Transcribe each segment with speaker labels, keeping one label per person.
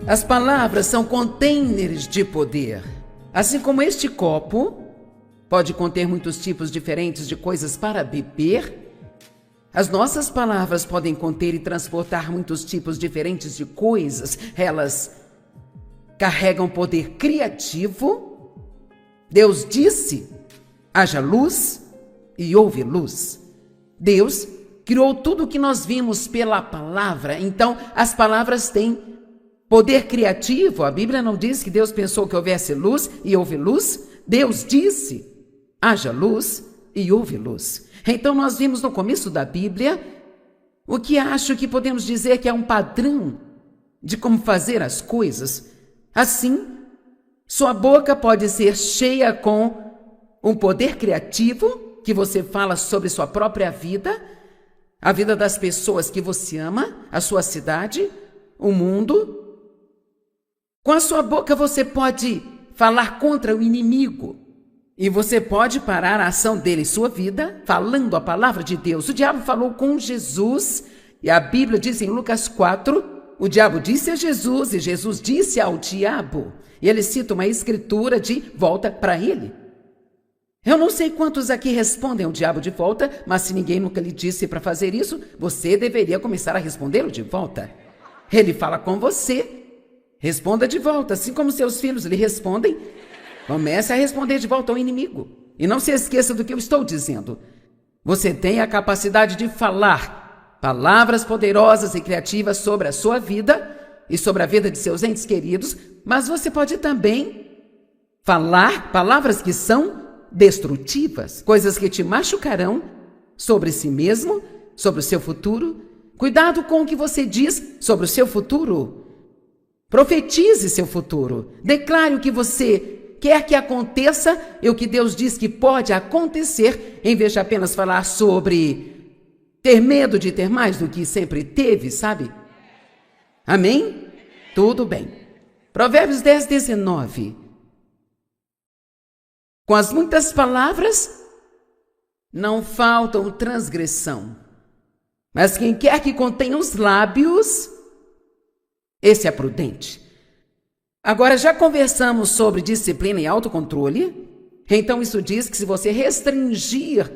Speaker 1: As palavras são containers de poder. Assim como este copo pode conter muitos tipos diferentes de coisas para beber, as nossas palavras podem conter e transportar muitos tipos diferentes de coisas. Elas carregam poder criativo. Deus disse: haja luz e houve luz. Deus criou tudo o que nós vimos pela palavra. Então, as palavras têm poder criativo. A Bíblia não diz que Deus pensou que houvesse luz e houve luz. Deus disse: haja luz e houve luz. Então nós vimos no começo da Bíblia o que acho que podemos dizer que é um padrão de como fazer as coisas. Assim, sua boca pode ser cheia com um poder criativo, que você fala sobre sua própria vida, a vida das pessoas que você ama, a sua cidade, o mundo. Com a sua boca você pode falar contra o inimigo e você pode parar a ação dele em sua vida, falando a palavra de Deus. O diabo falou com Jesus e a Bíblia diz em Lucas 4, o diabo disse a Jesus e Jesus disse ao diabo. E ele cita uma escritura de volta para ele. Eu não sei quantos aqui respondem ao diabo de volta, mas se ninguém nunca lhe disse para fazer isso, você deveria começar a respondê-lo de volta. Ele fala com você, responda de volta, assim como seus filhos lhe respondem. Comece a responder de volta ao inimigo. E não se esqueça do que eu estou dizendo. Você tem a capacidade de falar palavras poderosas e criativas sobre a sua vida e sobre a vida de seus entes queridos, mas você pode também falar palavras que são destrutivas, coisas que te machucarão sobre si mesmo, sobre o seu futuro. Cuidado com o que você diz sobre o seu futuro. Profetize seu futuro. Declare o que você quer que aconteça e o que Deus diz que pode acontecer, em vez de apenas falar sobre ter medo de ter mais do que sempre teve, sabe? Amém? Tudo bem. Provérbios 10, 19. Com as muitas palavras não faltam transgressão, mas quem quer que contenha os lábios, esse é prudente. Agora, já conversamos sobre disciplina e autocontrole. Então isso diz que se você restringir,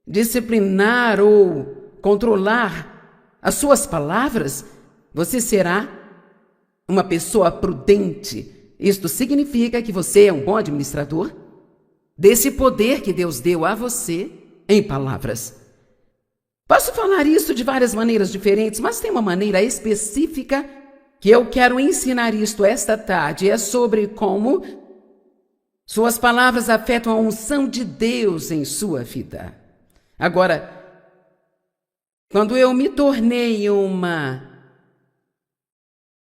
Speaker 1: disciplinar ou controlar as suas palavras, você será uma pessoa prudente. Isto significa que você é um bom administrador desse poder que Deus deu a você em palavras. Posso falar isso de várias maneiras diferentes, mas tem uma maneira específica que eu quero ensinar isto esta tarde. É sobre como suas palavras afetam a unção de Deus em sua vida. Agora, quando eu me tornei uma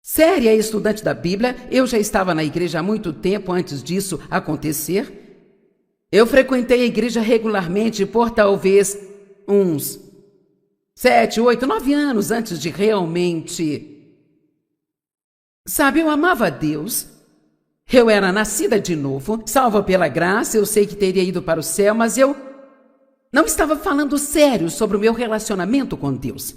Speaker 1: séria estudante da Bíblia, eu já estava na igreja há muito tempo antes disso acontecer. Eu frequentei a igreja regularmente por talvez uns 7, 8, 9 anos antes de realmente... Sabe, eu amava a Deus. Eu era nascida de novo, salva pela graça. Eu sei que teria ido para o céu, mas eu não estava falando sério sobre o meu relacionamento com Deus.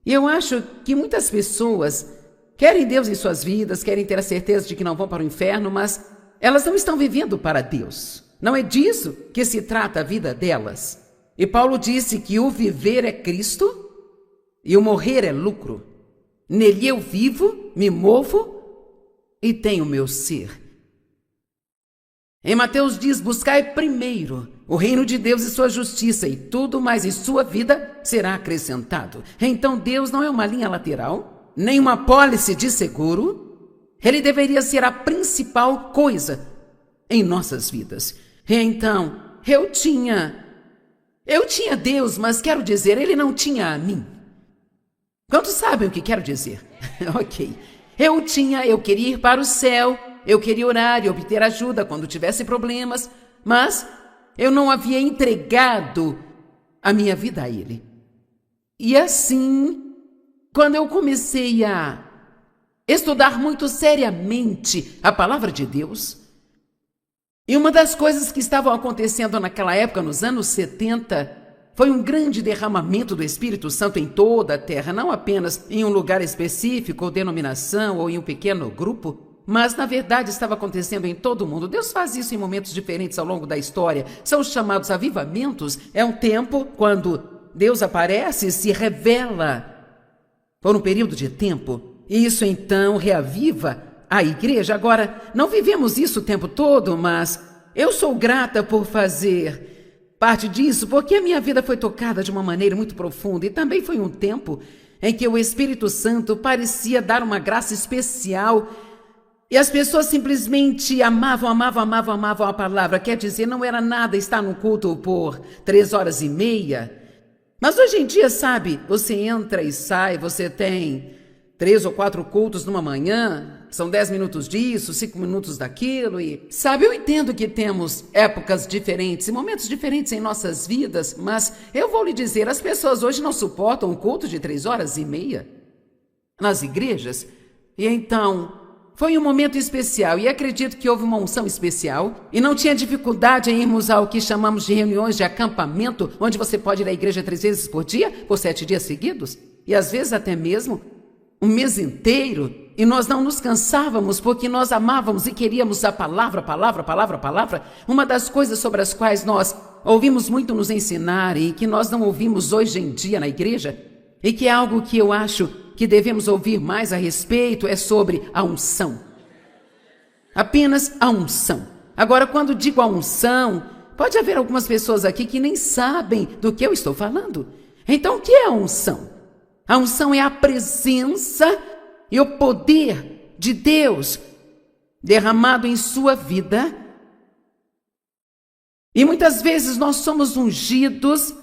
Speaker 1: E eu acho que muitas pessoas querem Deus em suas vidas, querem ter a certeza de que não vão para o inferno, mas elas não estão vivendo para Deus. Não é disso que se trata a vida delas. E Paulo disse que o viver é Cristo e o morrer é lucro. Nele eu vivo, me movo e tenho o meu ser. Em Mateus diz: buscai primeiro o reino de Deus e sua justiça, e tudo mais em sua vida será acrescentado. Então Deus não é uma linha lateral, nem uma apólice de seguro. Ele deveria ser a principal coisa em nossas vidas. Então, eu tinha Deus, mas quero dizer, ele não tinha a mim. Quantos sabem o que quero dizer? Ok. Eu queria ir para o céu, eu queria orar e obter ajuda quando tivesse problemas, mas eu não havia entregado a minha vida a ele. E assim, quando eu comecei a estudar muito seriamente a palavra de Deus, e uma das coisas que estavam acontecendo naquela época, nos anos 70, Foi um grande derramamento do Espírito Santo em toda a terra, não apenas em um lugar específico ou denominação ou em um pequeno grupo, mas na verdade estava acontecendo em todo o mundo. Deus faz isso em momentos diferentes ao longo da história. São os chamados avivamentos. É um tempo quando Deus aparece e se revela por um período de tempo. E isso então reaviva a igreja. Agora, não vivemos isso o tempo todo, mas eu sou grata por fazer parte disso, porque a minha vida foi tocada de uma maneira muito profunda e também foi um tempo em que o Espírito Santo parecia dar uma graça especial e as pessoas simplesmente amavam a palavra. Quer dizer, não era nada estar no culto por 3h30, mas hoje em dia, sabe, você entra e sai, você tem 3 ou 4 cultos numa manhã, são 10 minutos disso, 5 minutos daquilo e... Sabe, eu entendo que temos épocas diferentes e momentos diferentes em nossas vidas, mas eu vou lhe dizer, as pessoas hoje não suportam um culto de 3h30 nas igrejas. E então, foi um momento especial e acredito que houve uma unção especial e não tinha dificuldade em irmos ao que chamamos de reuniões de acampamento, onde você pode ir à igreja 3 vezes por dia, por 7 dias seguidos, e às vezes até mesmo um mês inteiro, e nós não nos cansávamos porque nós amávamos e queríamos a palavra. Uma das coisas sobre as quais nós ouvimos muito nos ensinar e que nós não ouvimos hoje em dia na igreja, e que é algo que eu acho que devemos ouvir mais a respeito, é sobre a unção. Apenas a unção. Agora, quando digo a unção, pode haver algumas pessoas aqui que nem sabem do que eu estou falando. Então, o que é a unção? A unção é a presença e o poder de Deus derramado em sua vida. E muitas vezes nós somos ungidos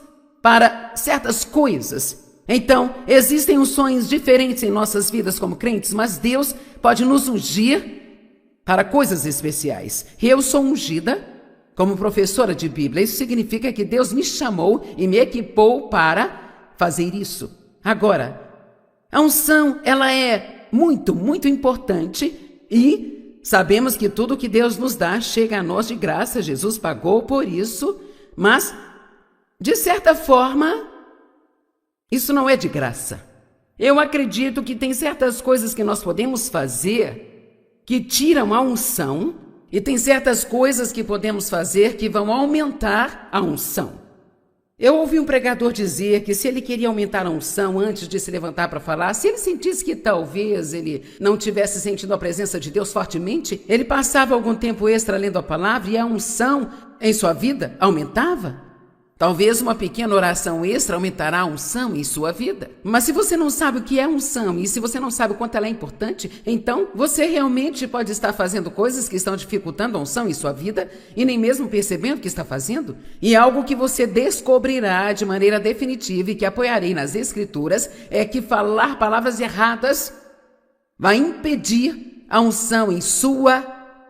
Speaker 1: para certas coisas. Então, existem unções diferentes em nossas vidas como crentes, mas Deus pode nos ungir para coisas especiais. Eu sou ungida como professora de Bíblia. Isso significa que Deus me chamou e me equipou para fazer isso. Agora, a unção, ela é muito, muito importante e sabemos que tudo que Deus nos dá chega a nós de graça. Jesus pagou por isso, mas, de certa forma, isso não é de graça. Eu acredito que tem certas coisas que nós podemos fazer que tiram a unção e tem certas coisas que podemos fazer que vão aumentar a unção. Eu ouvi um pregador dizer que se ele queria aumentar a unção antes de se levantar para falar, se ele sentisse que talvez ele não tivesse sentido a presença de Deus fortemente, ele passava algum tempo extra lendo a palavra e a unção em sua vida aumentava. Talvez uma pequena oração extra aumentará a unção em sua vida. Mas se você não sabe o que é unção e se você não sabe o quanto ela é importante, então você realmente pode estar fazendo coisas que estão dificultando a unção em sua vida e nem mesmo percebendo que está fazendo. E algo que você descobrirá de maneira definitiva e que apoiarei nas Escrituras é que falar palavras erradas vai impedir a unção em sua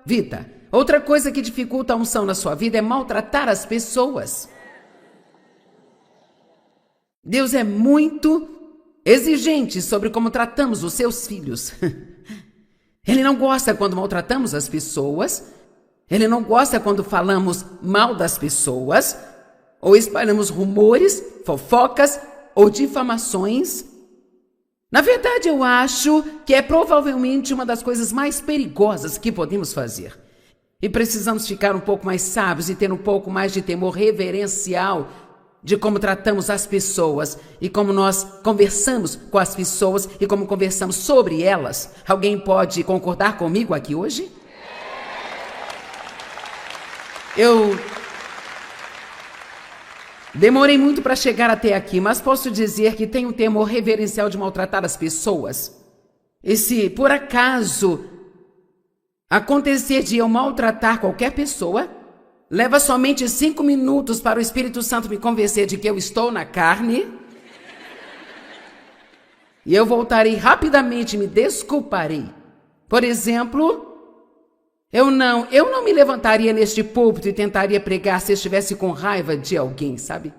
Speaker 1: vida. Outra coisa que dificulta a unção na sua vida é maltratar as pessoas. Deus é muito exigente sobre como tratamos os seus filhos. Ele não gosta quando maltratamos as pessoas. Ele não gosta quando falamos mal das pessoas, ou espalhamos rumores, fofocas ou difamações. Na verdade, eu acho que é provavelmente uma das coisas mais perigosas que podemos fazer. E precisamos ficar um pouco mais sábios e ter um pouco mais de temor reverencial de como tratamos as pessoas e como nós conversamos com as pessoas e como conversamos sobre elas. Alguém pode concordar comigo aqui hoje? Eu demorei muito para chegar até aqui, mas posso dizer que tenho temor reverencial de maltratar as pessoas. E se por acaso acontecer de eu maltratar qualquer pessoa, leva somente 5 minutos para o Espírito Santo me convencer de que eu estou na carne. E eu voltarei rapidamente e me desculparei. Por exemplo, eu não me levantaria neste púlpito e tentaria pregar se estivesse com raiva de alguém, sabe?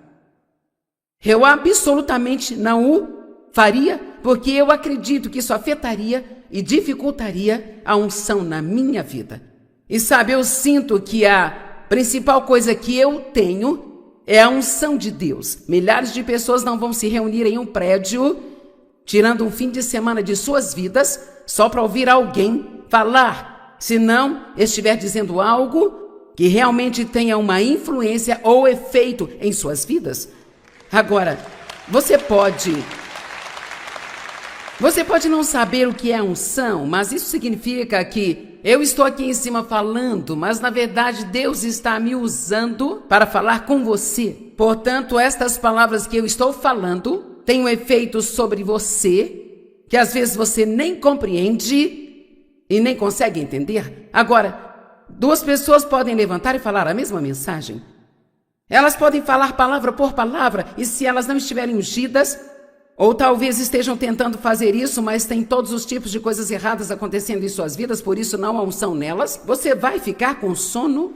Speaker 1: Eu absolutamente não o faria, porque eu acredito que isso afetaria e dificultaria a unção na minha vida. E sabe, eu sinto que a principal coisa que eu tenho é a unção de Deus. Milhares de pessoas não vão se reunir em um prédio, tirando um fim de semana de suas vidas, só para ouvir alguém falar, se não estiver dizendo algo que realmente tenha uma influência ou efeito em suas vidas. Agora, você pode não saber o que é unção, mas isso significa que eu estou aqui em cima falando, mas na verdade Deus está me usando para falar com você. Portanto, estas palavras que eu estou falando têm um efeito sobre você, que às vezes você nem compreende e nem consegue entender. Agora, duas pessoas podem levantar e falar a mesma mensagem. Elas podem falar palavra por palavra, e se elas não estiverem ungidas, ou talvez estejam tentando fazer isso, mas tem todos os tipos de coisas erradas acontecendo em suas vidas, por isso não há unção nelas, você vai ficar com sono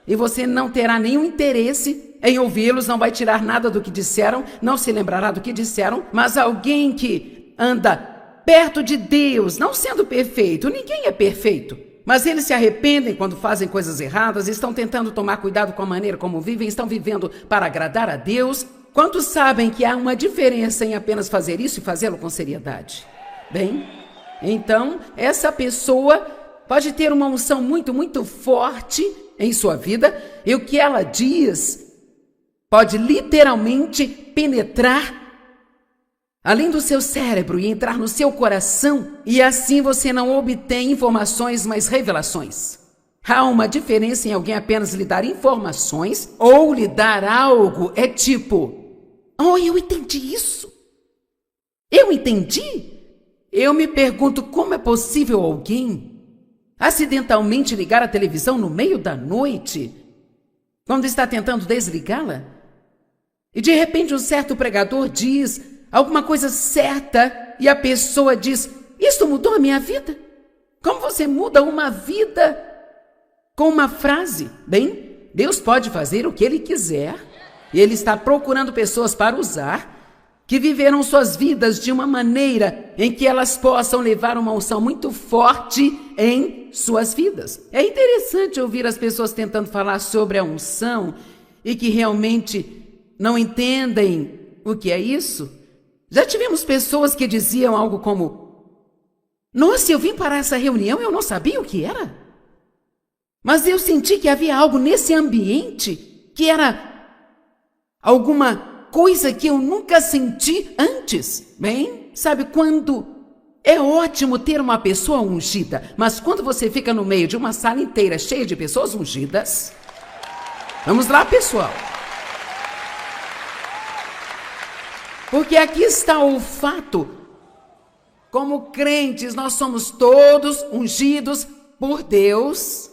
Speaker 1: e você não terá nenhum interesse em ouvi-los, não vai tirar nada do que disseram, não se lembrará do que disseram, mas alguém que anda perto de Deus, não sendo perfeito, ninguém é perfeito, mas eles se arrependem quando fazem coisas erradas, estão tentando tomar cuidado com a maneira como vivem, estão vivendo para agradar a Deus. Quantos sabem que há uma diferença em apenas fazer isso e fazê-lo com seriedade? Bem, então, essa pessoa pode ter uma unção muito, muito forte em sua vida, e o que ela diz pode literalmente penetrar além do seu cérebro e entrar no seu coração, e assim você não obtém informações, mas revelações. Há uma diferença em alguém apenas lhe dar informações ou lhe dar algo. É tipo, oh, eu entendi isso. Eu entendi. Eu me pergunto como é possível alguém acidentalmente ligar a televisão no meio da noite, quando está tentando desligá-la, e de repente um certo pregador diz alguma coisa certa e a pessoa diz, isto mudou a minha vida. Como você muda uma vida com uma frase? Bem, Deus pode fazer o que Ele quiser, e Ele está procurando pessoas para usar, que viveram suas vidas de uma maneira em que elas possam levar uma unção muito forte em suas vidas. É interessante ouvir as pessoas tentando falar sobre a unção e que realmente não entendem o que é isso. Já tivemos pessoas que diziam algo como, nossa, eu vim para essa reunião e eu não sabia o que era. Mas eu senti que havia algo nesse ambiente que era alguma coisa que eu nunca senti antes. Bem, sabe quando é ótimo ter uma pessoa ungida, mas quando você fica no meio de uma sala inteira cheia de pessoas ungidas... Vamos lá, pessoal. Porque aqui está o fato. Como crentes, nós somos todos ungidos por Deus.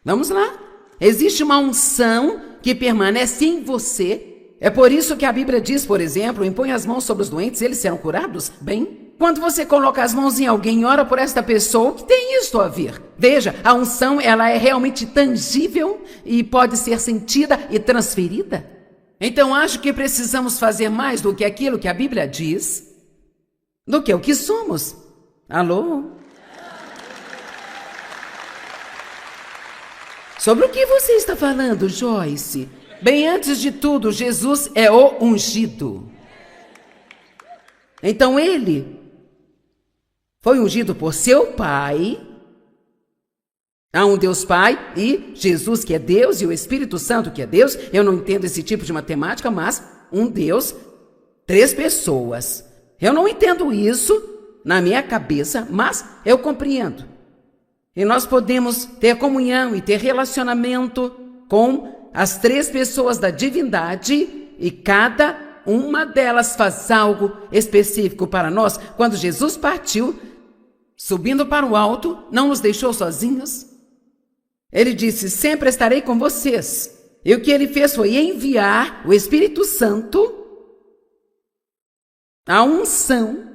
Speaker 1: Vamos lá. Existe uma unção que permanece em você. É por isso que a Bíblia diz, por exemplo, impõe as mãos sobre os doentes, eles serão curados. Bem, quando você coloca as mãos em alguém e ora por esta pessoa, o que tem isto a ver? Veja, a unção, ela é realmente tangível e pode ser sentida e transferida. Então, acho que precisamos fazer mais do que aquilo que a Bíblia diz, do que o que somos. Alô? Sobre o que você está falando, Joyce? Bem, antes de tudo, Jesus é o ungido. Então, ele foi ungido por seu Pai. Há um Deus Pai e Jesus que é Deus e o Espírito Santo que é Deus. Eu não entendo esse tipo de matemática, mas um Deus, 3 pessoas. Eu não entendo isso na minha cabeça, mas eu compreendo. E nós podemos ter comunhão e ter relacionamento com as 3 pessoas da divindade e cada uma delas faz algo específico para nós. Quando Jesus partiu, subindo para o alto, não nos deixou sozinhos. Ele disse, sempre estarei com vocês. E o que ele fez foi enviar o Espírito Santo, a unção,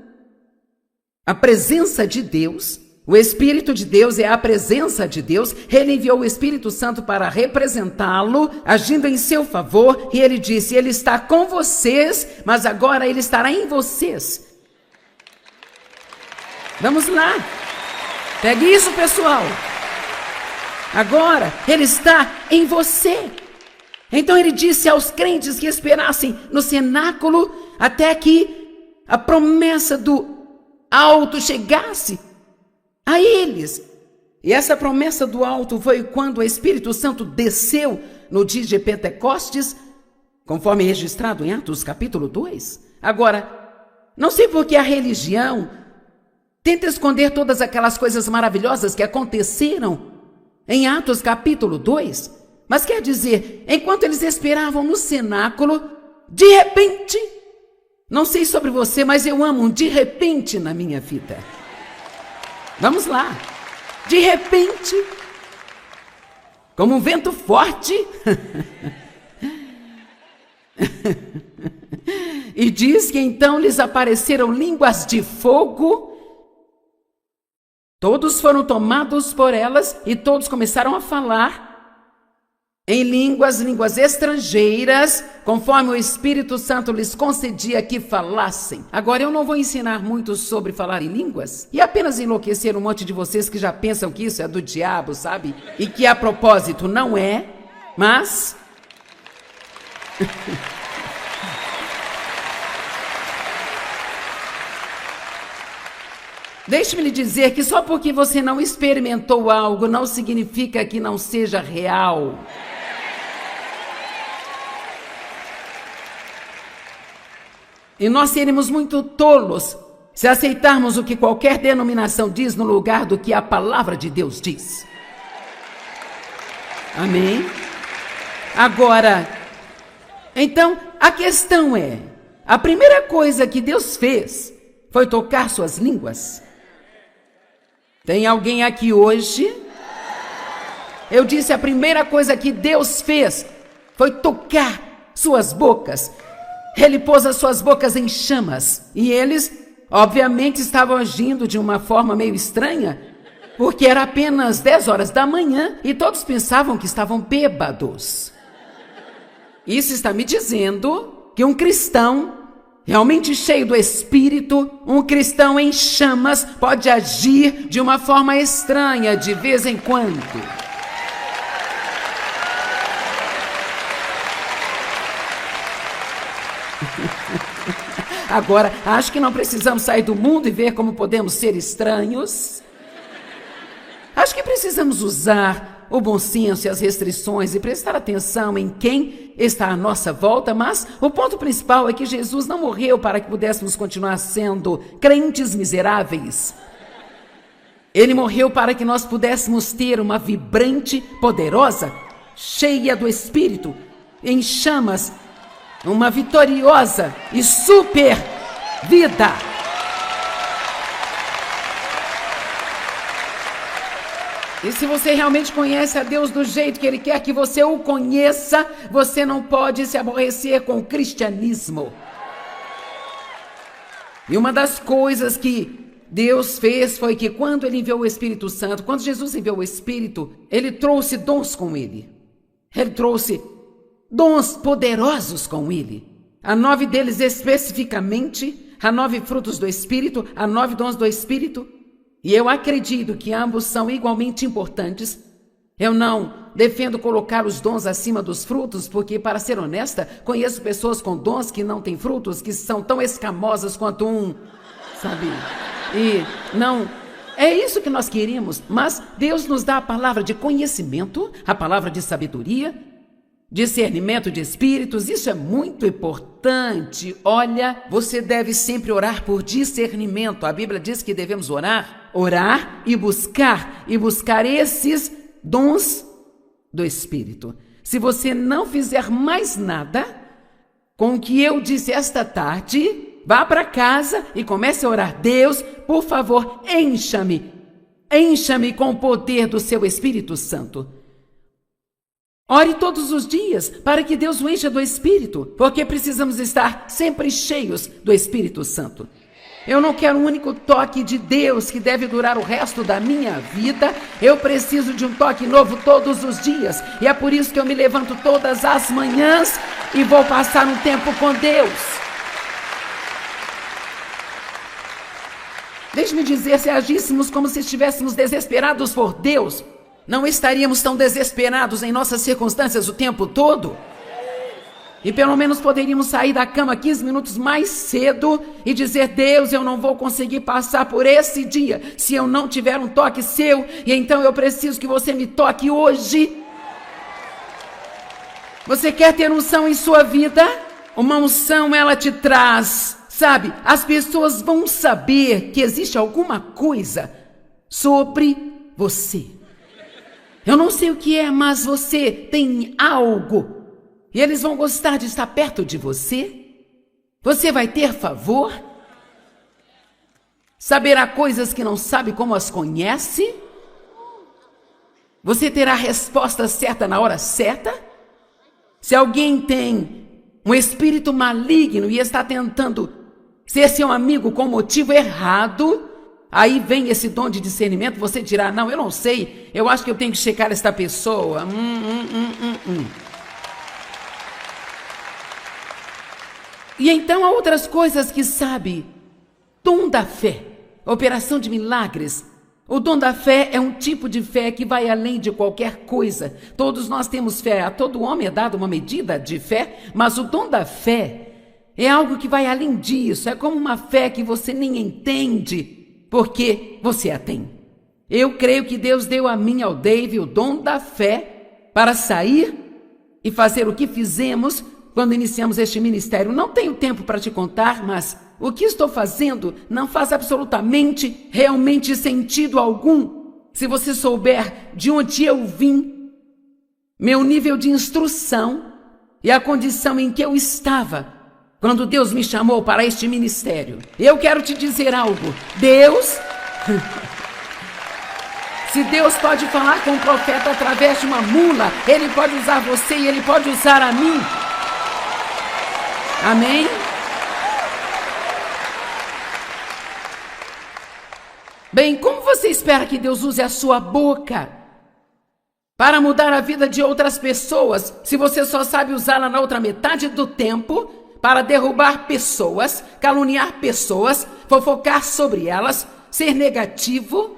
Speaker 1: a presença de Deus. O Espírito de Deus é a presença de Deus. Ele enviou o Espírito Santo para representá-lo, agindo em seu favor. E ele disse, ele está com vocês, mas agora ele estará em vocês. Vamos lá. Pegue isso, pessoal. Agora, ele está em você. Então ele disse aos crentes que esperassem no cenáculo até que a promessa do alto chegasse a eles. E essa promessa do alto foi quando o Espírito Santo desceu no dia de Pentecostes, conforme registrado em Atos capítulo 2. Agora, não sei por que a religião tenta esconder todas aquelas coisas maravilhosas que aconteceram em Atos capítulo 2, mas quer dizer, enquanto eles esperavam no cenáculo, de repente, não sei sobre você, mas eu amo um de repente na minha vida. Vamos lá. De repente, como um vento forte, e diz que então lhes apareceram línguas de fogo. Todos foram tomados por elas e todos começaram a falar em línguas estrangeiras, conforme o Espírito Santo lhes concedia que falassem. Agora, eu não vou ensinar muito sobre falar em línguas e apenas enlouquecer um monte de vocês que já pensam que isso é do diabo, sabe? E que a propósito não é, mas... Deixe-me lhe dizer que só porque você não experimentou algo não significa que não seja real. E nós seremos muito tolos se aceitarmos o que qualquer denominação diz no lugar do que a palavra de Deus diz. Amém? Agora, então, a questão é, a primeira coisa que Deus fez foi tocar suas línguas. Tem alguém aqui hoje? Eu disse, a primeira coisa que Deus fez foi tocar suas bocas. Ele pôs as suas bocas em chamas. E eles, obviamente, estavam agindo de uma forma meio estranha, porque era apenas 10 horas da manhã e todos pensavam que estavam bêbados. Isso está me dizendo que um cristão realmente cheio do Espírito, um cristão em chamas, pode agir de uma forma estranha de vez em quando. Agora, acho que não precisamos sair do mundo e ver como podemos ser estranhos. Acho que precisamos usar o bom senso e as restrições e prestar atenção em quem está à nossa volta, mas o ponto principal é que Jesus não morreu para que pudéssemos continuar sendo crentes miseráveis. Ele morreu para que nós pudéssemos ter uma vibrante, poderosa, cheia do Espírito, em chamas, uma vitoriosa e super vida. E se você realmente conhece a Deus do jeito que Ele quer que você o conheça, você não pode se aborrecer com o cristianismo. E uma das coisas que Deus fez foi que quando Ele enviou o Espírito Santo, quando Jesus enviou o Espírito, Ele trouxe dons com Ele. Ele trouxe dons poderosos com Ele. Há 9 deles especificamente, há 9 frutos do Espírito, há 9 dons do Espírito. E eu acredito que ambos são igualmente importantes. Eu não defendo colocar os dons acima dos frutos, porque, para ser honesta, conheço pessoas com dons que não têm frutos, que são tão escamosas quanto sabe? E não, é isso que nós queremos, mas Deus nos dá a palavra de conhecimento, a palavra de sabedoria, discernimento de espíritos, isso é muito importante. Olha, você deve sempre orar por discernimento. A Bíblia diz que devemos orar e buscar esses dons do Espírito. Se você não fizer mais nada com o que eu disse esta tarde, vá para casa e comece a orar. Deus, por favor, encha-me com o poder do seu Espírito Santo. Ore todos os dias para que Deus o encha do Espírito, porque precisamos estar sempre cheios do Espírito Santo. Eu não quero um único toque de Deus que deve durar o resto da minha vida. Eu preciso de um toque novo todos os dias. E é por isso que eu me levanto todas as manhãs e vou passar um tempo com Deus. Deixe-me dizer, se agíssemos como se estivéssemos desesperados por Deus, não estaríamos tão desesperados em nossas circunstâncias o tempo todo? E pelo menos poderíamos sair da cama 15 minutos mais cedo e dizer: Deus, eu não vou conseguir passar por esse dia se eu não tiver um toque seu, e então eu preciso que você me toque hoje. Você quer ter unção em sua vida? Uma unção, ela te traz, sabe? As pessoas vão saber que existe alguma coisa sobre você. Eu não sei o que é, mas você tem algo. E eles vão gostar de estar perto de você. Você vai ter favor. Saberá coisas que não sabe como as conhece. Você terá a resposta certa na hora certa. Se alguém tem um espírito maligno e está tentando ser seu amigo com motivo errado, aí vem esse dom de discernimento. Você dirá: não, eu não sei, eu acho que eu tenho que checar esta pessoa. E então há outras coisas que sabe. Dom da fé, operação de milagres. O dom da fé é um tipo de fé que vai além de qualquer coisa. Todos nós temos fé, a todo homem é dada uma medida de fé, mas o dom da fé é algo que vai além disso. É como uma fé que você nem entende, porque você a tem. Eu creio que Deus deu a mim, ao Dave, o dom da fé para sair e fazer o que fizemos quando iniciamos este ministério. Não tenho tempo para te contar, mas o que estou fazendo não faz absolutamente, realmente sentido algum. Se você souber de onde eu vim, meu nível de instrução e a condição em que eu estava quando Deus me chamou para este ministério. Eu quero te dizer algo. Deus... Se Deus pode falar com um profeta através de uma mula, Ele pode usar você e Ele pode usar a mim. Amém? Bem, como você espera que Deus use a sua boca para mudar a vida de outras pessoas, se você só sabe usá-la na outra metade do tempo para derrubar pessoas, caluniar pessoas, fofocar sobre elas, ser negativo?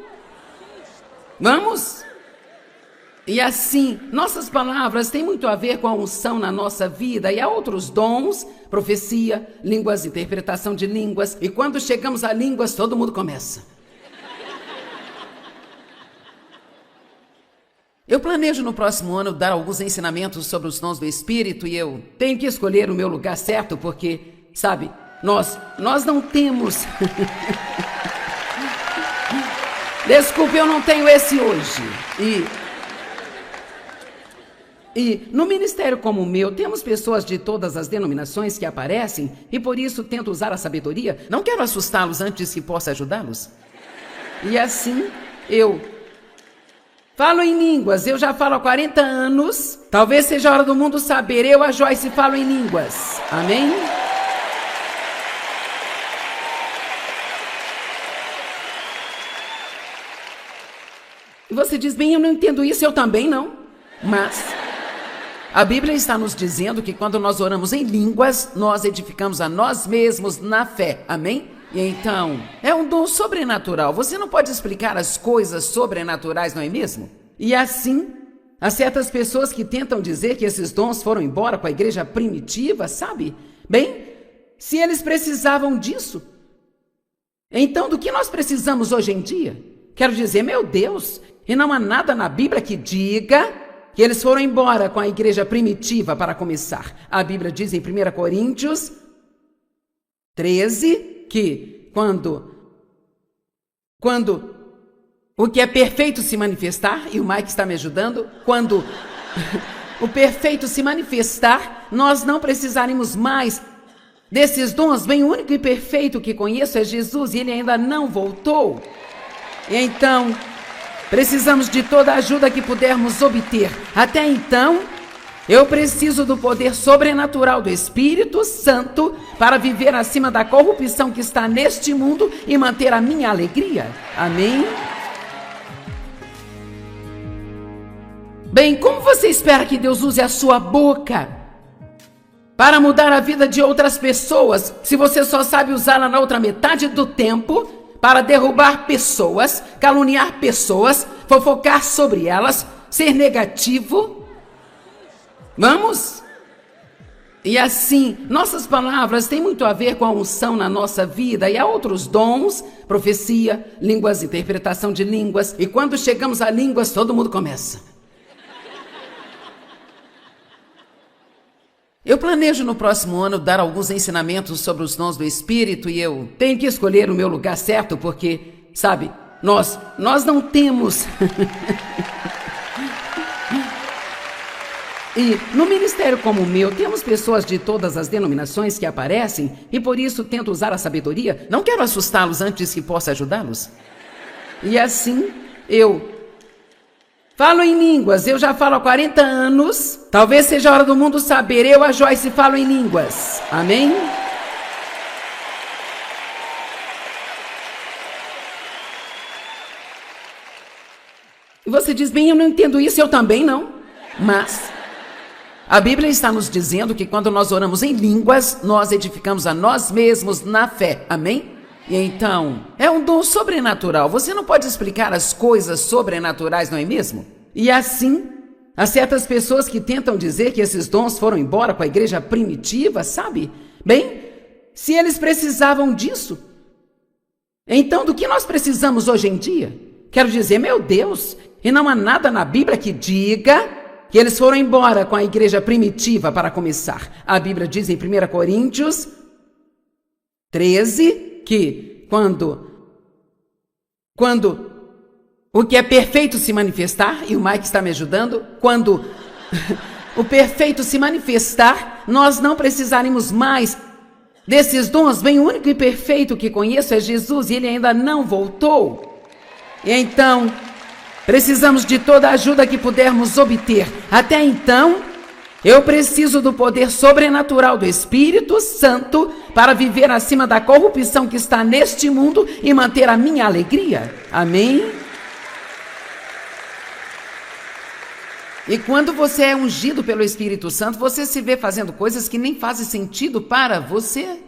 Speaker 1: Vamos? E assim, nossas palavras têm muito a ver com a unção na nossa vida, e há outros dons, profecia, línguas, interpretação de línguas, e quando chegamos a línguas, todo mundo começa. Eu planejo no próximo ano dar alguns ensinamentos sobre os dons do Espírito, e eu tenho que escolher o meu lugar certo, porque, sabe, nós não temos... Desculpe, eu não tenho esse hoje. E no ministério como o meu, temos pessoas de todas as denominações que aparecem, e por isso tento usar a sabedoria. Não quero assustá-los antes que possa ajudá-los. E assim, eu falo em línguas. Eu já falo há 40 anos. Talvez seja a hora do mundo saber. Eu, a Joyce, falo em línguas. Amém? E você diz: bem, eu não entendo isso. Eu também não. Mas a Bíblia está nos dizendo que quando nós oramos em línguas, nós edificamos a nós mesmos na fé. Amém? E então, é um dom sobrenatural. Você não pode explicar as coisas sobrenaturais, não é mesmo? E assim, há certas pessoas que tentam dizer que esses dons foram embora com a igreja primitiva, sabe? Bem, se eles precisavam disso, então do que nós precisamos hoje em dia? Quero dizer, meu Deus, e não há nada na Bíblia que diga que eles foram embora com a igreja primitiva para começar. A Bíblia diz em 1 Coríntios 13 que quando o que é perfeito se manifestar, e o Mike está me ajudando, quando o perfeito se manifestar, nós não precisaremos mais desses dons. Bem, o único e perfeito que conheço é Jesus, e ele ainda não voltou. E então, precisamos de toda a ajuda que pudermos obter. Até então, eu preciso do poder sobrenatural do Espírito Santo para viver acima da corrupção que está neste mundo e manter a minha alegria. Amém? Bem, como você espera que Deus use a sua boca para mudar a vida de outras pessoas, se você só sabe usá-la na outra metade do tempo para derrubar pessoas, caluniar pessoas, fofocar sobre elas, ser negativo? Vamos? E assim, nossas palavras têm muito a ver com a unção na nossa vida e há outros dons, profecia, línguas, interpretação de línguas. E quando chegamos a línguas, todo mundo começa. Eu planejo no próximo ano dar alguns ensinamentos sobre os dons do Espírito e eu tenho que escolher o meu lugar certo porque, sabe, nós não temos... E no ministério como o meu, temos pessoas de todas as denominações que aparecem e por isso tento usar a sabedoria. Não quero assustá-los antes que possa ajudá-los. E assim, eu falo em línguas, eu já falo há 40 anos. Talvez seja a hora do mundo saber, eu, a Joyce, falo em línguas. Amém? E você diz, bem, eu não entendo isso, eu também não. Mas... a Bíblia está nos dizendo que quando nós oramos em línguas, nós edificamos a nós mesmos na fé. Amém? E então, é um dom sobrenatural. Você não pode explicar as coisas sobrenaturais, não é mesmo? E assim, há certas pessoas que tentam dizer que esses dons foram embora com a igreja primitiva, sabe? Bem, se eles precisavam disso, então do que nós precisamos hoje em dia? Quero dizer, meu Deus, e não há nada na Bíblia que diga... que eles foram embora com a igreja primitiva para começar. A Bíblia diz em 1 Coríntios 13 que quando o que é perfeito se manifestar, e o Mike está me ajudando, quando o perfeito se manifestar, nós não precisaremos mais desses dons. Bem, o único e perfeito que conheço é Jesus e ele ainda não voltou. E então... precisamos de toda a ajuda que pudermos obter. Até então, eu preciso do poder sobrenatural do Espírito Santo para viver acima da corrupção que está neste mundo e manter a minha alegria. Amém? E quando você é ungido pelo Espírito Santo, você se vê fazendo coisas que nem fazem sentido para você.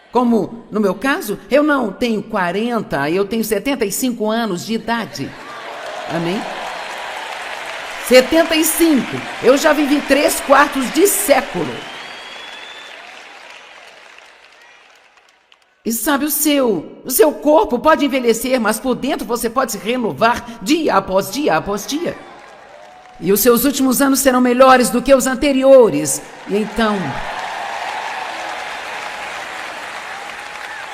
Speaker 1: Como no meu caso, eu não tenho 40, eu tenho 75 anos de idade. Amém? 75. Eu já vivi 3/4 de século. E sabe, o seu corpo pode envelhecer, mas por dentro você pode se renovar dia após dia após dia. E os seus últimos anos serão melhores do que os anteriores. E então...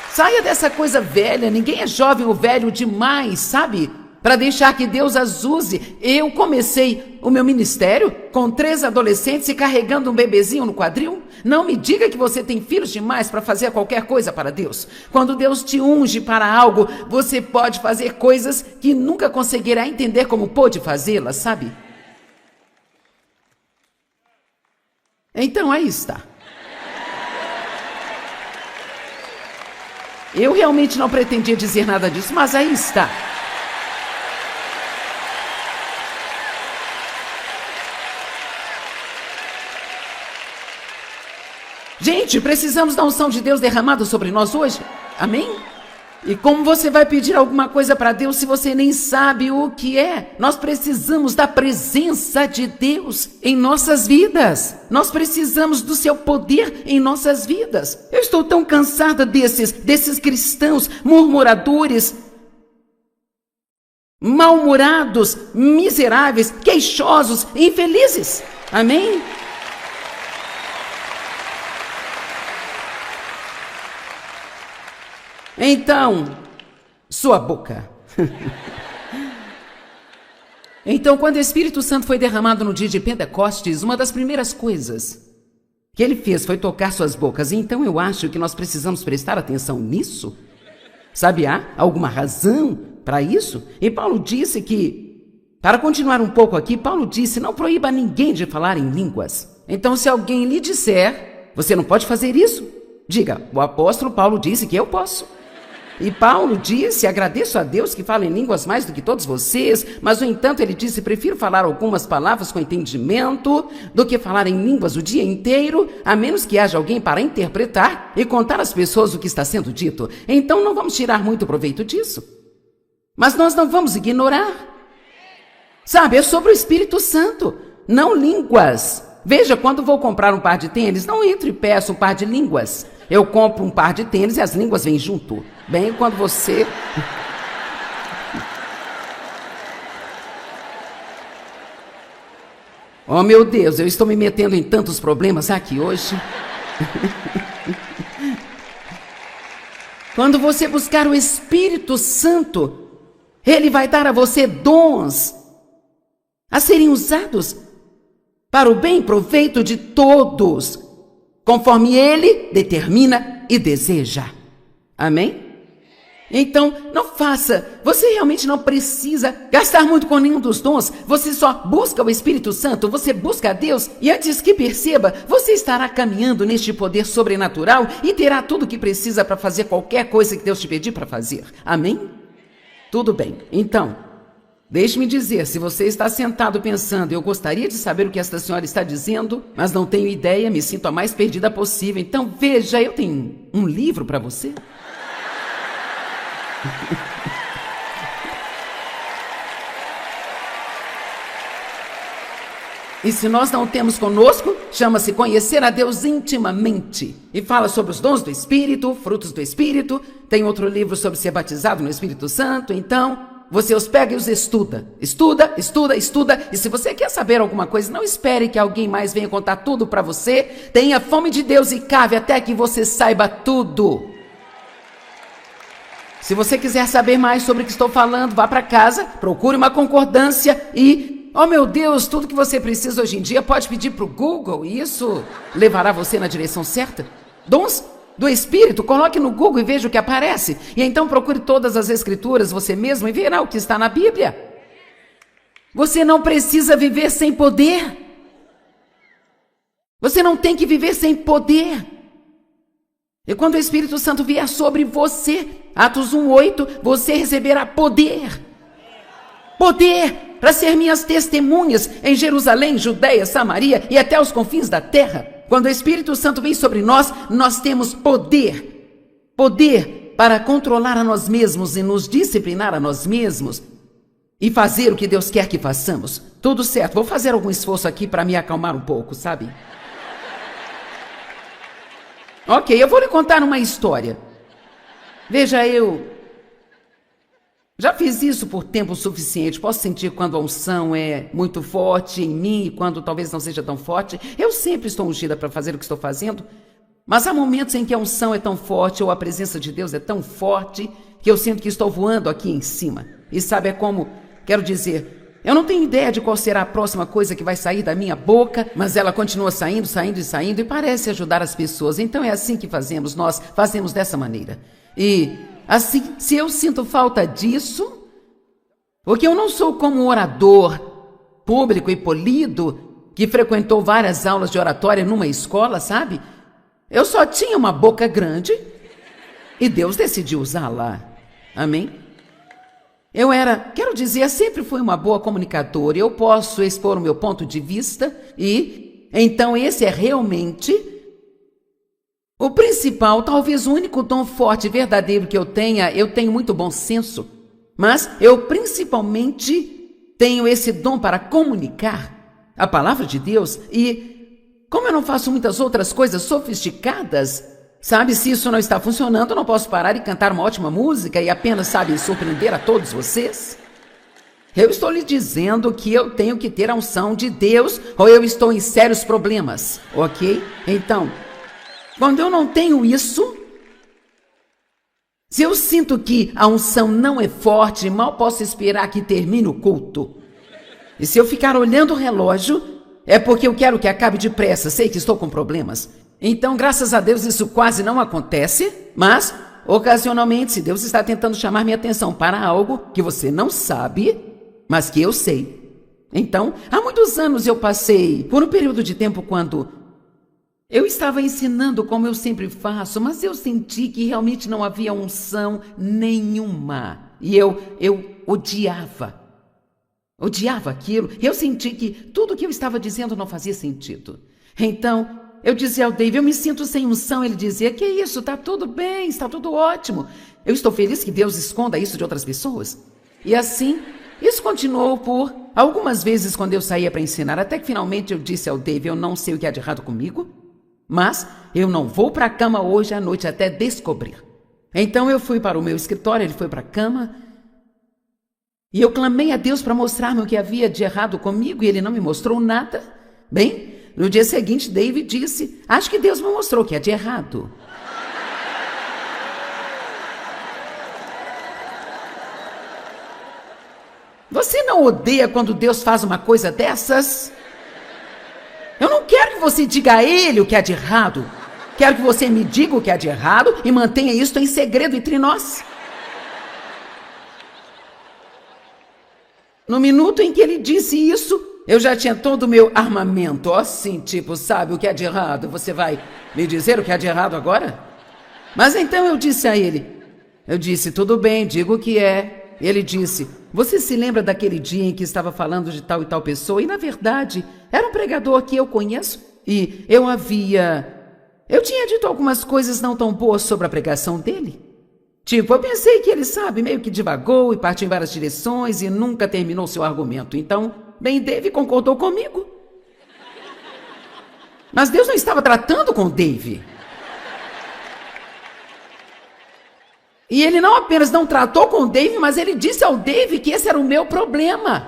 Speaker 1: saia dessa coisa velha, ninguém é jovem ou velho demais, sabe? Para deixar que Deus as use. Eu comecei o meu ministério com 3 adolescentes e carregando um bebezinho no quadril. Não me diga que você tem filhos demais para fazer qualquer coisa para Deus. Quando Deus te unge para algo, você pode fazer coisas que nunca conseguirá entender como pôde fazê-las, sabe? Então aí está. Eu realmente não pretendia dizer nada disso, mas aí está. Gente, precisamos da unção de Deus derramada sobre nós hoje. Amém? E como você vai pedir alguma coisa para Deus se você nem sabe o que é? Nós precisamos da presença de Deus em nossas vidas. Nós precisamos do seu poder em nossas vidas. Eu estou tão cansada desses cristãos murmuradores, mal-humorados, miseráveis, queixosos, infelizes. Amém? Então, sua boca. Então, quando o Espírito Santo foi derramado no dia de Pentecostes, uma das primeiras coisas que ele fez foi tocar suas bocas. Então, eu acho que nós precisamos prestar atenção nisso. Sabe, há alguma razão para isso? E Paulo disse que, para continuar um pouco aqui, Paulo disse, não proíba ninguém de falar em línguas. Então, se alguém lhe disser, você não pode fazer isso, diga, o apóstolo Paulo disse que eu posso. E Paulo disse, agradeço a Deus que fala em línguas mais do que todos vocês, mas no entanto ele disse, prefiro falar algumas palavras com entendimento do que falar em línguas o dia inteiro, a menos que haja alguém para interpretar e contar às pessoas o que está sendo dito. Então não vamos tirar muito proveito disso. Mas nós não vamos ignorar. Sabe, é sobre o Espírito Santo, não línguas. Veja, quando vou comprar um par de tênis, não entro e peço um par de línguas. Eu compro um par de tênis e as línguas vêm junto. Bem, quando você... Oh, meu Deus, eu estou me metendo em tantos problemas aqui hoje. Quando você buscar o Espírito Santo, Ele vai dar a você dons a serem usados para o bem e proveito de todos, conforme Ele determina e deseja. Amém? Então, não faça, você realmente não precisa gastar muito com nenhum dos dons, você só busca o Espírito Santo, você busca a Deus, e antes que perceba, você estará caminhando neste poder sobrenatural e terá tudo o que precisa para fazer qualquer coisa que Deus te pedir para fazer. Amém? Tudo bem. Então, deixe-me dizer, se você está sentado pensando, eu gostaria de saber o que esta senhora está dizendo, mas não tenho ideia, me sinto a mais perdida possível, então veja, eu tenho um livro para você. E se nós não temos conosco, chama-se Conhecer a Deus Intimamente. E fala sobre os dons do Espírito, frutos do Espírito. Tem outro livro sobre ser batizado no Espírito Santo. Então, você os pega e os estuda. Estuda, estuda, estuda. E se você quer saber alguma coisa, não espere que alguém mais venha contar tudo para você. Tenha fome de Deus e cave até que você saiba tudo. Se você quiser saber mais sobre o que estou falando, vá para casa, procure uma concordância e, oh meu Deus, tudo que você precisa hoje em dia pode pedir para o Google e isso levará você na direção certa. Dons do Espírito, coloque no Google e veja o que aparece. E então procure todas as escrituras você mesmo e verá o que está na Bíblia. Você não precisa viver sem poder. Você não tem que viver sem poder. E quando o Espírito Santo vier sobre você, Atos 1:8, você receberá poder. Poder para ser minhas testemunhas em Jerusalém, Judeia, Samaria e até os confins da terra. Quando o Espírito Santo vem sobre nós, nós temos poder. Poder para controlar a nós mesmos e nos disciplinar a nós mesmos e fazer o que Deus quer que façamos. Tudo certo, vou fazer algum esforço aqui para me acalmar um pouco, sabe? Ok, eu vou lhe contar uma história. Veja, eu já fiz isso por tempo suficiente. Posso sentir quando a unção é muito forte em mim e quando talvez não seja tão forte. Eu sempre estou ungida para fazer o que estou fazendo. Mas há momentos em que a unção é tão forte ou a presença de Deus é tão forte que eu sinto que estou voando aqui em cima. E sabe, é como, quero dizer... Eu não tenho ideia de qual será a próxima coisa que vai sair da minha boca, mas ela continua saindo, saindo e saindo e parece ajudar as pessoas. Então é assim que fazemos, nós fazemos dessa maneira. E assim, se eu sinto falta disso, porque eu não sou como um orador público e polido que frequentou várias aulas de oratória numa escola, sabe? Eu só tinha uma boca grande e Deus decidiu usá-la. Amém? Sempre fui uma boa comunicadora, eu posso expor o meu ponto de vista e, então, esse é realmente o principal, talvez o único dom forte e verdadeiro que eu tenho muito bom senso, mas eu principalmente tenho esse dom para comunicar a palavra de Deus e, como eu não faço muitas outras coisas sofisticadas, sabe, se isso não está funcionando, eu não posso parar e cantar uma ótima música e apenas, sabe, surpreender a todos vocês. Eu estou lhe dizendo que eu tenho que ter a unção de Deus ou eu estou em sérios problemas, ok? Então, quando eu não tenho isso, se eu sinto que a unção não é forte, mal posso esperar que termine o culto. E se eu ficar olhando o relógio, é porque eu quero que acabe depressa, sei que estou com problemas. Então, graças a Deus, isso quase não acontece, mas, ocasionalmente, se Deus está tentando chamar minha atenção para algo que você não sabe, mas que eu sei. Então, há muitos anos eu passei por um período de tempo quando eu estava ensinando como eu sempre faço, mas eu senti que realmente não havia unção nenhuma. E eu odiava aquilo. Eu senti que tudo que eu estava dizendo não fazia sentido. Então, eu dizia ao Dave, eu me sinto sem unção. Ele dizia, que isso, está tudo bem, está tudo ótimo. Eu estou feliz que Deus esconda isso de outras pessoas. E assim, Isso continuou por algumas vezes quando eu saía para ensinar, até que finalmente eu disse ao Dave: eu não sei o que há de errado comigo, mas eu não vou para a cama hoje à noite até descobrir. Então eu fui para o meu escritório, ele foi para a cama, e eu clamei a Deus para mostrar-me o que havia de errado comigo, e ele não me mostrou nada. Bem, no dia seguinte, Dave disse: acho que Deus me mostrou o que há de errado. Você não odeia quando Deus faz uma coisa dessas? Eu não quero que você diga a ele o que há de errado. Quero que você me diga o que há de errado e mantenha isso em segredo entre nós. No minuto em que ele disse isso, eu já tinha todo o meu armamento. Assim, tipo, sabe o que há de errado? Você vai me dizer o que há de errado agora? Mas então eu disse a ele, tudo bem, digo o que é. Ele disse: você se lembra daquele dia em que estava falando de tal e tal pessoa? E na verdade, era um pregador que eu conheço e eu tinha dito algumas coisas não tão boas sobre a pregação dele. Tipo, eu pensei que ele, meio que divagou e partiu em várias direções e nunca terminou seu argumento. Então, bem, Dave concordou comigo. Mas Deus não estava tratando com Dave. E ele não apenas não tratou com o Dave, mas ele disse ao Dave que esse era o meu problema.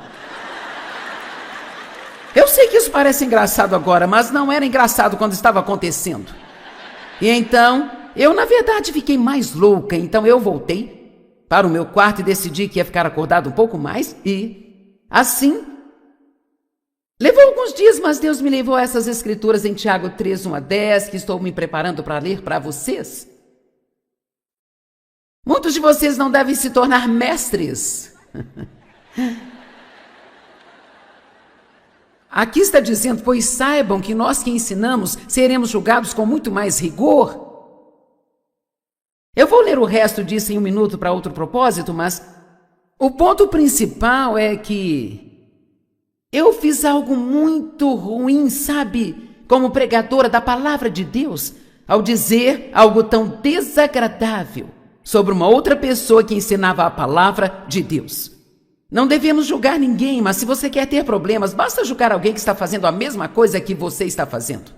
Speaker 1: Eu sei que isso parece engraçado agora, mas não era engraçado quando estava acontecendo. E então, eu na verdade fiquei mais louca, então eu voltei para o meu quarto e decidi que ia ficar acordado um pouco mais e, assim, levou alguns dias, mas Deus me levou a essas escrituras em Tiago 3, 1 a 10, que estou me preparando para ler para vocês. Muitos de vocês não devem se tornar mestres. Aqui está dizendo: pois saibam que nós que ensinamos seremos julgados com muito mais rigor. Eu vou ler o resto disso em um minuto para outro propósito, mas o ponto principal é que eu fiz algo muito ruim, como pregadora da palavra de Deus, ao dizer algo tão desagradável sobre uma outra pessoa que ensinava a palavra de Deus. Não devemos julgar ninguém, mas se você quer ter problemas, basta julgar alguém que está fazendo a mesma coisa que você está fazendo.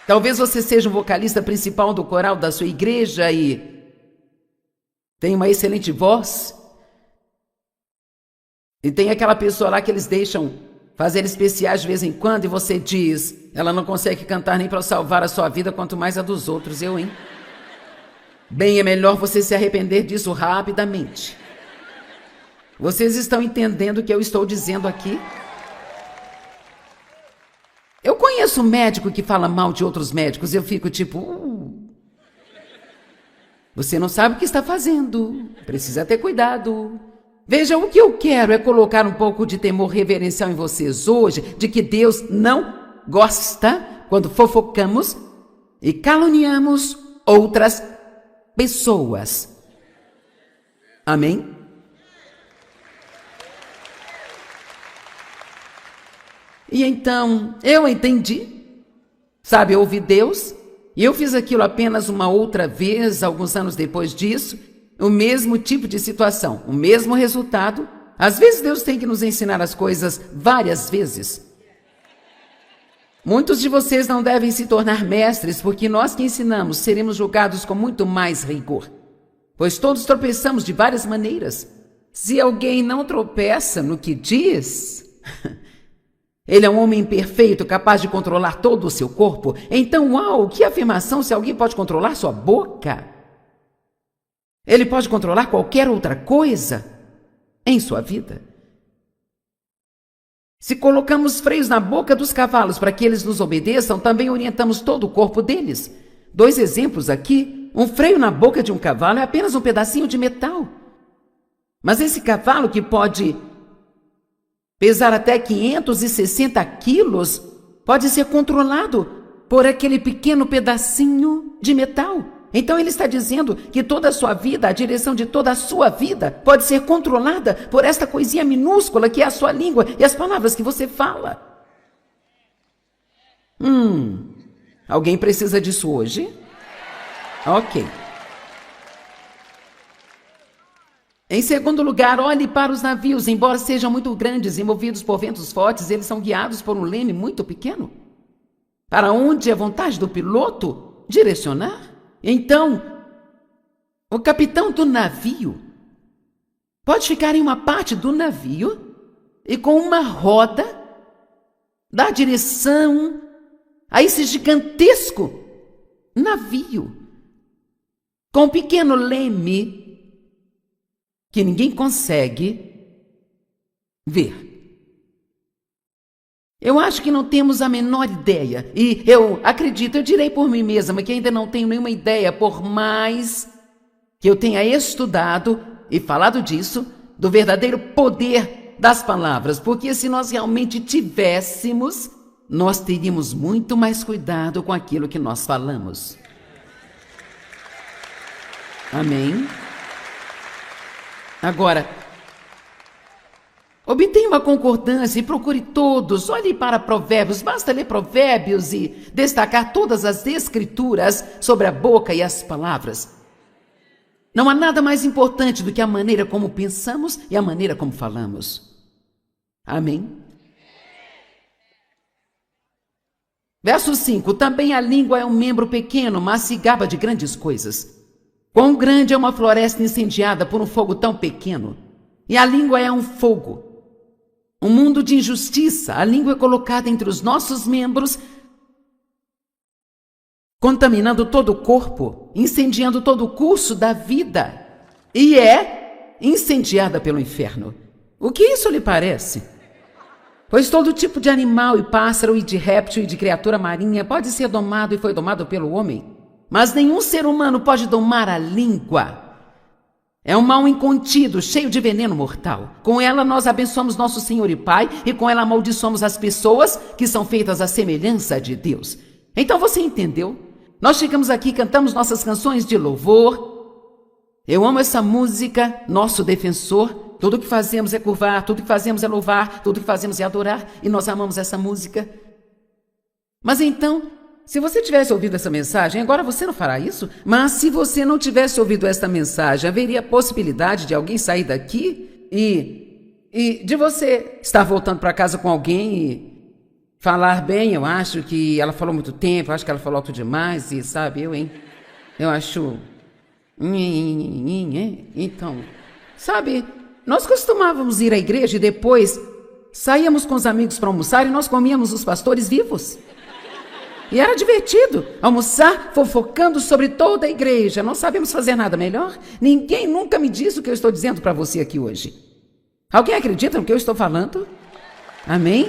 Speaker 1: Talvez você seja o vocalista principal do coral da sua igreja e tem uma excelente voz. E tem aquela pessoa lá que eles deixam fazer especiais de vez em quando e você diz: ela não consegue cantar nem para salvar a sua vida, quanto mais a dos outros, hein? Bem, é melhor você se arrepender disso rapidamente. Vocês estão entendendo o que eu estou dizendo aqui? Eu conheço um médico que fala mal de outros médicos e eu fico tipo... Você não sabe o que está fazendo, precisa ter cuidado. Veja, o que eu quero é colocar um pouco de temor reverencial em vocês hoje, de que Deus não gosta quando fofocamos e caluniamos outras pessoas. Amém? E então, eu entendi, eu ouvi Deus, e eu fiz aquilo apenas uma outra vez, alguns anos depois disso, o mesmo tipo de situação, o mesmo resultado. Às vezes Deus tem que nos ensinar as coisas várias vezes. Muitos de vocês não devem se tornar mestres, porque nós que ensinamos seremos julgados com muito mais rigor. Pois todos tropeçamos de várias maneiras. Se alguém não tropeça no que diz, ele é um homem perfeito, capaz de controlar todo o seu corpo. Então, uau, que afirmação se alguém pode controlar sua boca! Ele pode controlar qualquer outra coisa em sua vida. Se colocamos freios na boca dos cavalos para que eles nos obedeçam, também orientamos todo o corpo deles. 2 exemplos aqui. Um freio na boca de um cavalo é apenas um pedacinho de metal. Mas esse cavalo, que pode pesar até 560 quilos, pode ser controlado por aquele pequeno pedacinho de metal. Então ele está dizendo que toda a sua vida, a direção de toda a sua vida, pode ser controlada por esta coisinha minúscula que é a sua língua e as palavras que você fala. Alguém precisa disso hoje? Ok. Em segundo lugar, olhe para os navios. Embora sejam muito grandes e movidos por ventos fortes, eles são guiados por um leme muito pequeno. Para onde é vontade do piloto direcionar? Então, o capitão do navio pode ficar em uma parte do navio e com uma roda dar direção a esse gigantesco navio com um pequeno leme que ninguém consegue ver. Eu acho que não temos a menor ideia, e eu acredito, eu direi por mim mesma que ainda não tenho nenhuma ideia, por mais que eu tenha estudado e falado disso, do verdadeiro poder das palavras, porque se nós realmente tivéssemos, nós teríamos muito mais cuidado com aquilo que nós falamos. Amém? Agora, obtenha uma concordância e procure todos, olhe para Provérbios, basta ler Provérbios e destacar todas as escrituras sobre a boca e as palavras. Não há nada mais importante do que a maneira como pensamos e a maneira como falamos. Amém? Verso 5. Também a língua é um membro pequeno, mas se gaba de grandes coisas. Quão grande é uma floresta incendiada por um fogo tão pequeno? E a língua é um fogo. Um mundo de injustiça. A língua é colocada entre os nossos membros, contaminando todo o corpo, incendiando todo o curso da vida, e é incendiada pelo inferno. O que isso lhe parece? Pois todo tipo de animal e pássaro e de réptil e de criatura marinha pode ser domado e foi domado pelo homem, mas nenhum ser humano pode domar a língua. É um mal incontido, cheio de veneno mortal. Com ela nós abençoamos nosso Senhor e Pai, e com ela amaldiçoamos as pessoas que são feitas à semelhança de Deus. Então você entendeu? Nós chegamos aqui, cantamos nossas canções de louvor. Eu amo essa música, Nosso Defensor. Tudo que fazemos é curvar, tudo que fazemos é louvar, tudo que fazemos é adorar, e nós amamos essa música. Mas então, se você tivesse ouvido essa mensagem, agora você não fará isso? Mas se você não tivesse ouvido esta mensagem, haveria a possibilidade de alguém sair daqui e de você estar voltando para casa com alguém e falar bem, eu acho que ela falou muito tempo, eu acho que ela falou alto demais, e sabe, eu acho... Então, sabe, nós costumávamos ir à igreja e depois saíamos com os amigos para almoçar e nós comíamos os pastores vivos. E era divertido almoçar fofocando sobre toda a igreja. Não sabemos fazer nada melhor? Ninguém nunca me disse o que eu estou dizendo para você aqui hoje. Alguém acredita no que eu estou falando? Amém?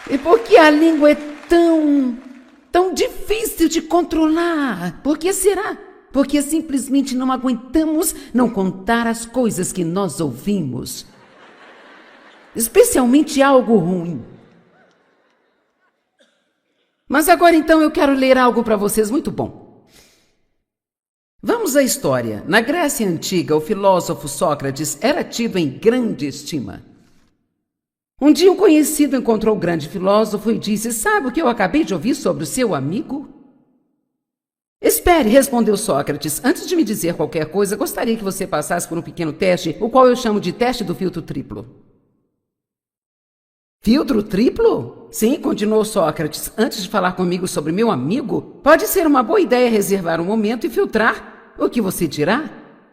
Speaker 1: E por que a língua é tão difícil de controlar? Por que será? Porque simplesmente não aguentamos não contar as coisas que nós ouvimos. Especialmente algo ruim. Mas agora então eu quero ler algo para vocês muito bom. Vamos à história. Na Grécia Antiga, o filósofo Sócrates era tido em grande estima. Um dia um conhecido encontrou o grande filósofo e disse: "Sabe o que eu acabei de ouvir sobre o seu amigo?" "Espere", respondeu Sócrates. "Antes de me dizer qualquer coisa, gostaria que você passasse por um pequeno teste, o qual eu chamo de teste do filtro triplo." "Filtro triplo?" "Sim", continuou Sócrates. "Antes de falar comigo sobre meu amigo, pode ser uma boa ideia reservar um momento e filtrar o que você dirá.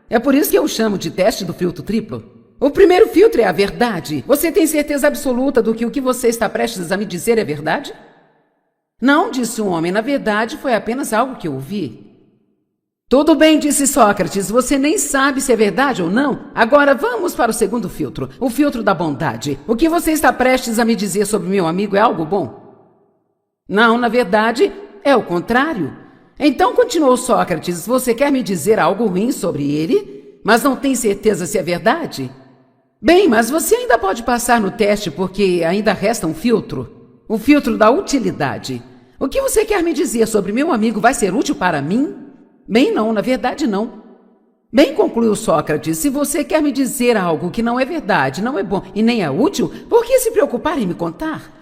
Speaker 1: É por isso que eu chamo de teste do filtro triplo. O primeiro filtro é a verdade. Você tem certeza absoluta do que o que você está prestes a me dizer é verdade?" "Não", disse o homem, "na verdade foi apenas algo que eu ouvi." "Tudo bem", disse Sócrates, "você nem sabe se é verdade ou não. Agora vamos para o segundo filtro, o filtro da bondade. O que você está prestes a me dizer sobre meu amigo é algo bom?" "Não, na verdade, é o contrário." "Então", continuou Sócrates, "você quer me dizer algo ruim sobre ele, mas não tem certeza se é verdade?" "Bem, mas você ainda pode passar no teste porque ainda resta um filtro, o filtro da utilidade. O que você quer me dizer sobre meu amigo vai ser útil para mim?" "Bem, não, na verdade não." "Bem", concluiu Sócrates, "se você quer me dizer algo que não é verdade, não é bom e nem é útil, por que se preocupar em me contar?"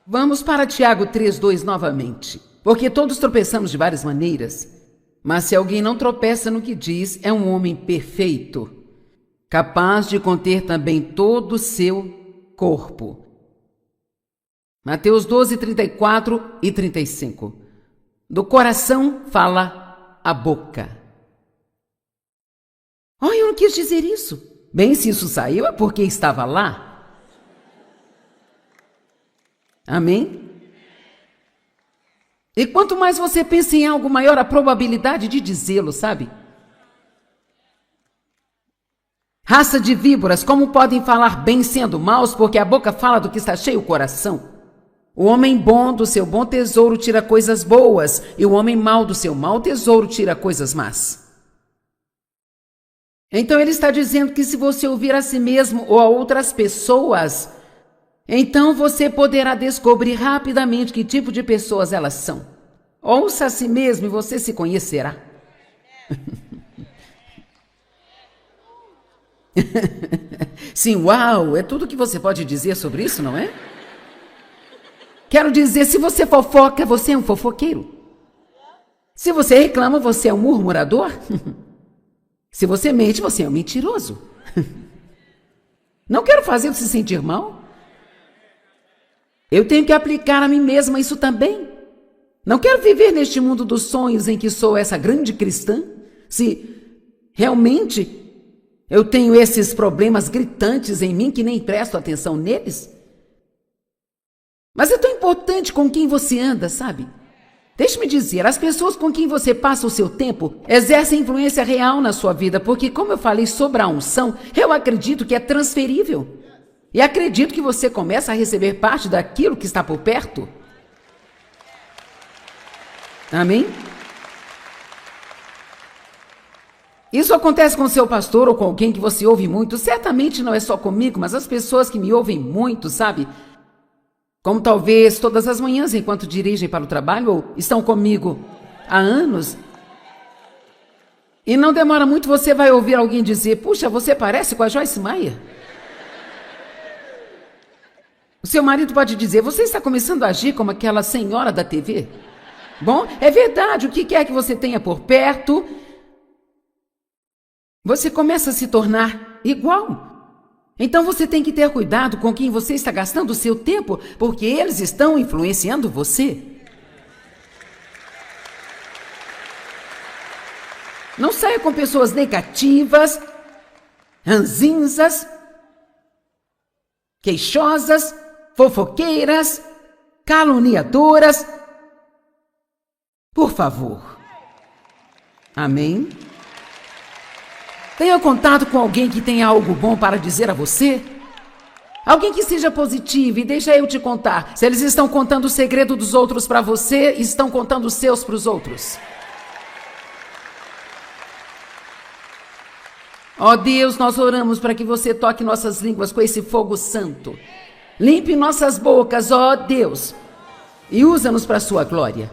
Speaker 1: Vamos para Tiago 3:2 novamente. Porque todos tropeçamos de várias maneiras, mas se alguém não tropeça no que diz, é um homem perfeito, capaz de conter também todo o seu corpo. Mateus 12:34 e 35. Do coração fala a boca. Oh, eu não quis dizer isso. Bem, se isso saiu é porque estava lá. Amém? E quanto mais você pensa em algo, maior a probabilidade de dizê-lo, sabe? Raça de víboras, como podem falar bem sendo maus, porque a boca fala do que está cheio o coração? O homem bom do seu bom tesouro tira coisas boas, e o homem mau do seu mau tesouro tira coisas más. Então ele está dizendo que se você ouvir a si mesmo ou a outras pessoas, então você poderá descobrir rapidamente que tipo de pessoas elas são. Ouça a si mesmo e você se conhecerá. Sim, uau, é tudo que você pode dizer sobre isso, não é? Quero dizer, se você fofoca, você é um fofoqueiro. Se você reclama, você é um murmurador. Se você mente, você é um mentiroso. Não quero fazer você se sentir mal. Eu tenho que aplicar a mim mesma isso também. Não quero viver neste mundo dos sonhos em que sou essa grande cristã, se realmente eu tenho esses problemas gritantes em mim que nem presto atenção neles. Mas é tão importante com quem você anda, sabe? Deixe-me dizer, as pessoas com quem você passa o seu tempo exercem influência real na sua vida, porque, como eu falei sobre a unção, eu acredito que é transferível. E acredito que você começa a receber parte daquilo que está por perto. Amém? Isso acontece com seu pastor ou com alguém que você ouve muito. Certamente não é só comigo, mas as pessoas que me ouvem muito, sabe? Como talvez todas as manhãs enquanto dirigem para o trabalho ou estão comigo há anos. E não demora muito, você vai ouvir alguém dizer: puxa, você parece com a Joyce Meyer. O seu marido pode dizer: você está começando a agir como aquela senhora da TV. Bom, é verdade, o que quer que você tenha por perto, você começa a se tornar igual. Então você tem que ter cuidado com quem você está gastando o seu tempo, porque eles estão influenciando você. Não saia com pessoas negativas, ranzinzas, queixosas, fofoqueiras, caluniadoras. Por favor. Amém? Tenha contato com alguém que tenha algo bom para dizer a você. Alguém que seja positivo, e deixa eu te contar. Se eles estão contando o segredo dos outros para você, estão contando os seus para os outros. Ó Deus, nós oramos para que você toque nossas línguas com esse fogo santo. Limpe nossas bocas, ó Deus, e usa-nos para a sua glória.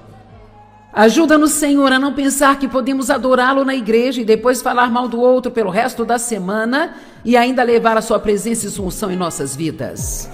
Speaker 1: Ajuda-nos, Senhor, a não pensar que podemos adorá-lo na igreja e depois falar mal do outro pelo resto da semana e ainda levar a sua presença e sua unção em nossas vidas.